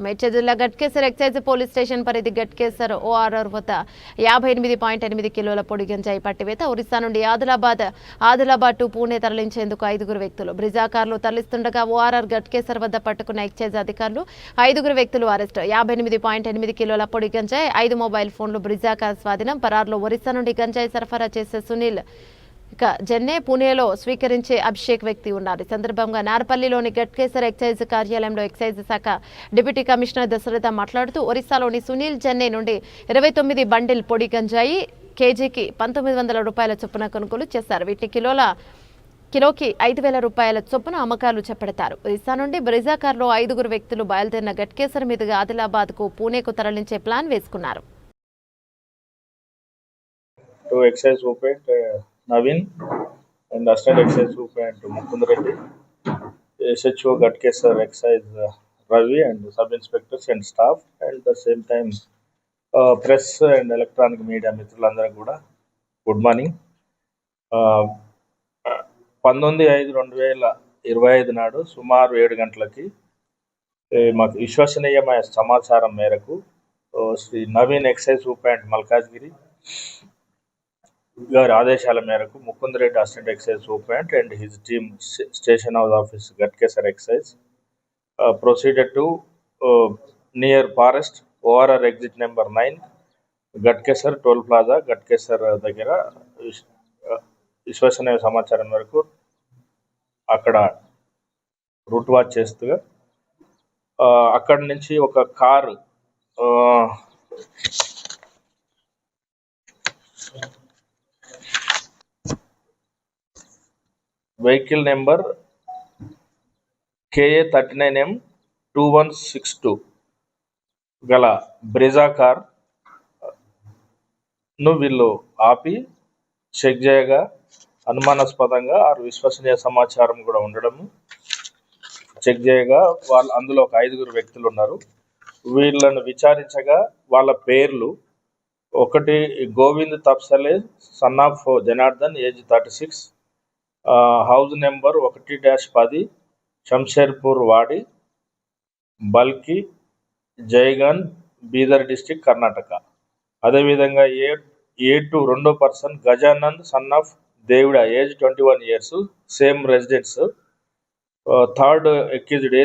మేడ్చల్ జిల్లా Ghatkesar excise police station పరిధి Ghatkesar ORR వద్ద 58.8 కిలోల పొడి గంజాయి పట్టివేత. ఒరిస్సా నుండి ఆదిలాబాద్ టు పూణే తరలించేందుకు 5 వ్యక్తులు బ్రిజా కార్లు తరలిస్తుండగా ఓఆర్ఆర్ గట్కేసర్ వద్ద పట్టుకున్న ఎక్సైజ్ అధికారులు 5 వ్యక్తులు అరెస్ట్. 58.8 కిలోల పొడి గంజాయి, 5 మొబైల్ ఫోన్లు బ్రిజా కార్ స్వాధీనం. పరారులో ఒరిస్సా నుండి గంజాయి సరఫరా చేసే సునీల్ జెన్నే, పూణేలో స్వీకరించే అభిషేక్ వ్యక్తి ఉన్నారు. ఈ సందర్భంగా నార్పల్లిలోని గట్కేసర్ ఎక్సైజ్ కార్యాలయంలో ఎక్సైజ్ శాఖ డిప్యూటీ కమిషనర్ దశరథ మాట్లాడుతూ ఒరిస్సాలోని సునీల్ జెన్నే నుండి 29 బండిల్ పొడి గంజాయి కేజీకి 1900 రూపాయల చొప్పున కొనుగోలు చేశారు. వీటిని కిలోకి 5000 రూపాయల చొప్పున అమ్మకాలు చేపడతారు. ఒరిస్సా నుండి బ్రిజా కార్లో 5 వ్యక్తులు బయలుదేరిన గట్కేసర్ మీదుగా ఆదిలాబాద్కు పూణేకు తరలించే ప్లాన్ వేసుకున్నారు. Navin and Assistant Excise Superintendent Mukund Reddy, SHO Gatkesar Excise Ravi and Sub Inspectors and staff, and the same time press and electronic media మిత్రులందరూ కూడా గుడ్ మార్నింగ్. 19/5/2025 నాడు సుమారు 7 గంటలకి మాకు విశ్వసనీయమైన సమాచారం మేరకు శ్రీ నవీన్ ఎక్సైజ్ సూపరింటెండెంట్ మల్కాజ్గిరి గారి ఆదేశాల మేరకు Mukund Reddy assistant excise superintendent and his team station house office Ghatkesar excise proceeded to near forest ORR exit number 9 Ghatkesar toll plaza Ghatkesar దగ్గర విశ్వసనీయ సమాచారం మేరకు అక్కడ రూట్ వాచ్ చేస్తూ అక్కడి నుంచి ఒక car vehicle number KA 39M 2162 గల బ్రిజా కార్ ను వీళ్ళు ఆపి చెక్ చేయగా అనుమానాస్పదంగా విశ్వసనీయ సమాచారం కూడా ఉండడము చెక్ చేయగా అందులో ఒక 5 వ్యక్తులు ఉన్నారు. వీళ్ళను విచారించగా వాళ్ళ పేర్లు ఒకటి Govind Tapsale son of Janardhan age 36, house number 1-10 Shamsherpur Wadi, బల్కి, జైగన్, బీదర్ డిస్టిక్, కర్ణాటక. అదేవిధంగా A2 రెండో person Gajanand son of Devida age 21 years, same residence. Third accused